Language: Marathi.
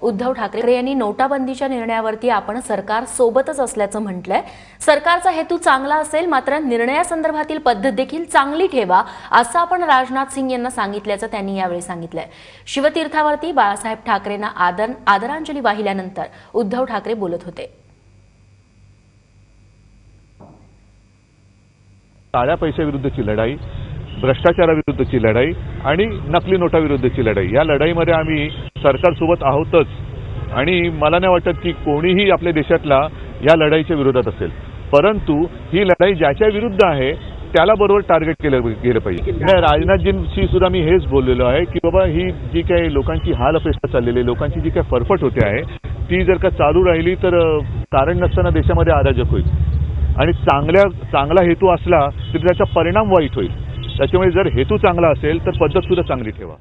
उद्धव ठाकरे यांनी नोटाबंदीच्या निर्णयावरती आपण सरकार सोबतच असल्याचं म्हटलंय। सरकारचा हेतू चांगला असेल, मात्र निर्णयासंदर्भातील पद्धत देखील चांगली ठेवा असं आपण राजनाथ सिंग यांना सांगितल्याचं त्यांनी यावेळी सांगितलंय। शिवतीर्थावरती बाळासाहेब ठाकरेंना आदरांजली वाहिल्यानंतर उद्धव ठाकरे बोलत होते। काळ्या पैशाविरुद्धची लढाई, भ्रष्टाचाराविरुद्धची लढाई आणि नकली नोटाविरुद्धची लढाई, या लढाईमध्ये आम्ही सरकारसोबत आहोतच आणि मला नाही वाटत की कोणीही आपल्या देशातला या लढाईच्या विरोधात असेल। परंतु ही लढाई ज्याच्या विरुद्ध आहे त्याला बरोबर टार्गेट केलं गेलं पाहिजे। राजनाथजींशी सुद्धा मी हेच बोललेलो आहे की बाबा ही जी काही लोकांची हालअपेष्टा चाललेली, लोकांची जी काही फरफट होते आहे ती जर का चालू राहिली तर कारण नसताना देशामध्ये अराजक होईल आणि चांगला हेतू असला तर त्याचा परिणाम वाईट होईल। त्याच्यामुळे जर हेतू चांगला असेल तर पद्धत सुद्धा चांगली ठेवा।